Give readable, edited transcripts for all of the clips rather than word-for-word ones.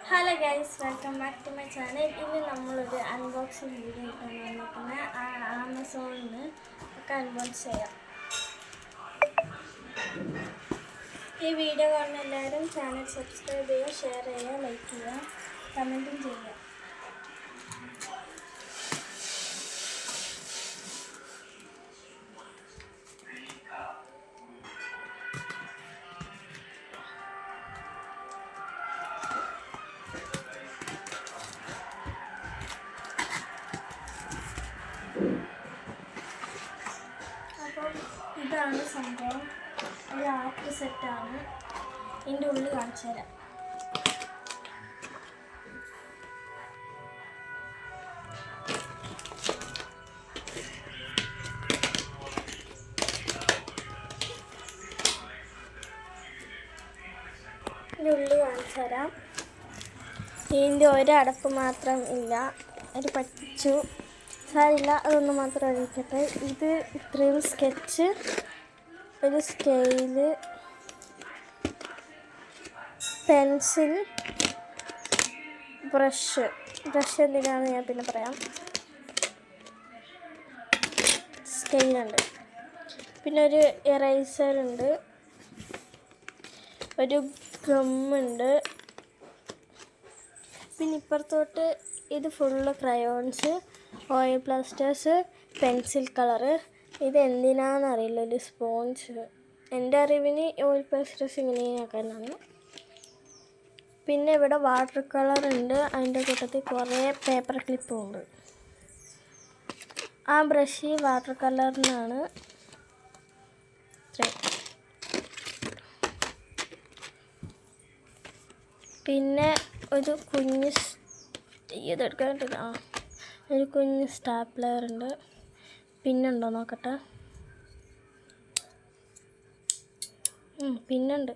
Hello guys, welcome back to my channel. ഇന്ന് നമ്മളൊരു unboxing video ആയിട്ടാണ് വന്നിരിക്കുന്നത്. ആമസോണിൽ നിന്ന് ഒക്കെ അൺബോക്സ് ചെയ്യാം. ഈ വീഡിയോ കാണുന്ന എല്ലാവരും ചാനൽ സബ്സ്ക്രൈബ് ചെയ്യുക, ഷെയർ ചെയ്യുക, ലൈക്ക് ചെയ്യുക, കമൻറ്റും ചെയ്യുക. അപ്പം ഇതാണ് സംഭവം. ഒരു ആപ്പ് സെറ്റാണ്. ഇതിൻ്റെ ഉള്ളിൽ കാണിച്ചു തരാം. ഇതിൻ്റെ ഉള്ളിൽ കാണിച്ചു തരാം. ഇതിൻ്റെ ഒരടപ്പ് മാത്രം ഇല്ല, ഒരു പച്ചു സാരില്ല, അതൊന്ന് മാത്രം ഒഴിക്കട്ടെ. ഇത് ഇത്രയും സ്കെച്ച്, ഒരു സ്കെയില്, പെൻസിൽ, ബ്രഷ് എന്തിനാണെന്ന് ഞാൻ പിന്നെ പറയാം. സ്കെയിലുണ്ട്, പിന്നെ ഒരു എറൈസറുണ്ട്, ഒരു ഗമ്മുണ്ട്, പിന്നെ ഇപ്പുറത്തോട്ട് ഇത് full crayons, oil plasters, pencil colour. ഇത് എന്തിനാണെന്നറിയില്ല, ഒരു സ്പോഞ്ച്. എൻ്റെ അറിവിന് ഓയിൽ പ്ലാസ്റ്റേഴ്സ് ഇങ്ങനെയാക്കാനാണ്. പിന്നെ ഇവിടെ വാട്ടർ കളറുണ്ട്, അതിൻ്റെ കൂട്ടത്തിൽ കുറേ പേപ്പർ ക്ലിപ്പും ഉണ്ട്. ആ ബ്രഷ് വാട്ടർ കളറിനാണ്. പിന്നെ ഒരു കുഞ്ഞ് ഇതെടുക്കാനായിട്ട് ഒരു കുഞ്ഞ് സ്റ്റാപ്ലർ ഉണ്ട്. പിന്നുണ്ടോ നോക്കട്ടെ. പിന്നുണ്ട്,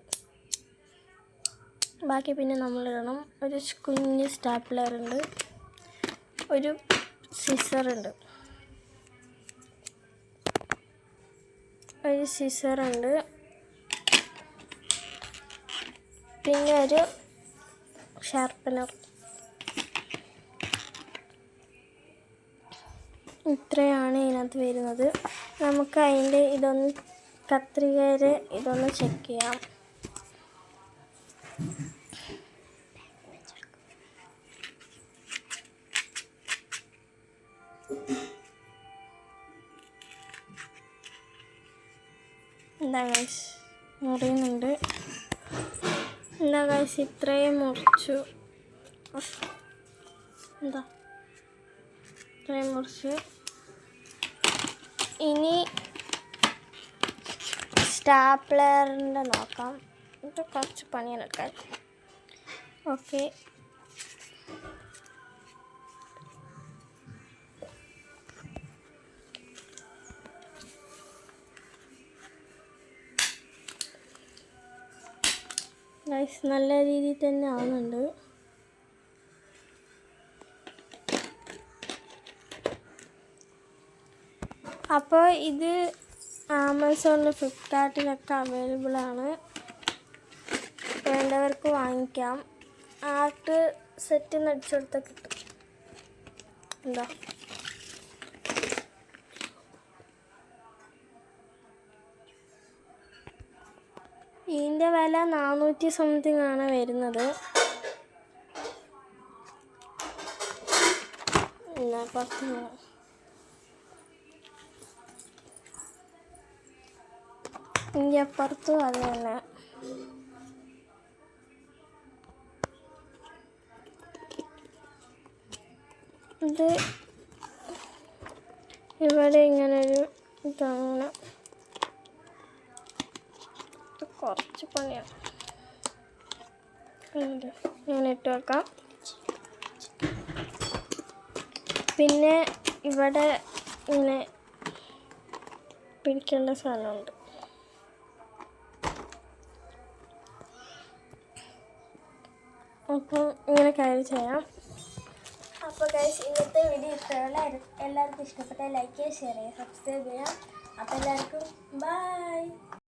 ബാക്കി പിന്നെ നമ്മളിടണം. ഒരു കുഞ്ഞ് സ്റ്റാപ്ലർ ഉണ്ട്, ഒരു സിസറുണ്ട്, പിന്നെ ഒരു ഷാർപ്പനർ. ഇത്രയാണ് ഇതിനകത്ത് വരുന്നത്. നമുക്ക് അതിൻ്റെ ഇതൊന്ന് കത്രികയിൽ ഇതൊന്ന് ചെക്ക് ചെയ്യാം. എന്താ ഗൈസ്, മുറിയുന്നുണ്ട്. എന്താ ഗൈസ്, ഇത്രയും മുറിച്ചു. ഇത്രയും മുറിച്ച് ഇനി സ്റ്റാപ്ലറിൻ്റെ നോക്കാം. ഇത് കുറച്ച് പണിയെടുക്കാൻ. ഓക്കെ, ഗൈസ് നല്ല രീതിയിൽ തന്നെ ആവുന്നുണ്ട്. അപ്പോൾ ഇത് ആമസോണിൽ, ഫ്ലിപ്കാർട്ടിലൊക്കെ അവൈലബിളാണ്. വേണ്ടവർക്ക് വാങ്ങിക്കാം. ആർട്ട് സെറ്റ് അടിച്ചു കൊടുത്താൽ കിട്ടും. എന്താ ഇതിൻ്റെ വില 400 സംതിങ് ആണ് വരുന്നത്. അപ്പുറത്തും അത് തന്നെ. ഇത് ഇവിടെ ഇങ്ങനൊരു ഇതാണ്. കുറച്ച് പണിയാണ്. ഇങ്ങനെ ഇട്ട് വെക്കാം. പിന്നെ ഇവിടെ ഇങ്ങനെ പിടിക്കേണ്ട സാധനമുണ്ട്. അപ്പം ഇങ്ങനെ കയറി ചെയ്യാം. അപ്പോൾ ഗൈസ്, ഇന്നത്തെ വീഡിയോ ഇഷ്ടമുള്ള എല്ലാവർക്കും ഇഷ്ടപ്പെട്ട ലൈക്ക് ചെയ്യുക, ഷെയർ ചെയ്യുക, സബ്സ്ക്രൈബ് ചെയ്യുക. അപ്പോൾ എല്ലാവർക്കും ബൈ.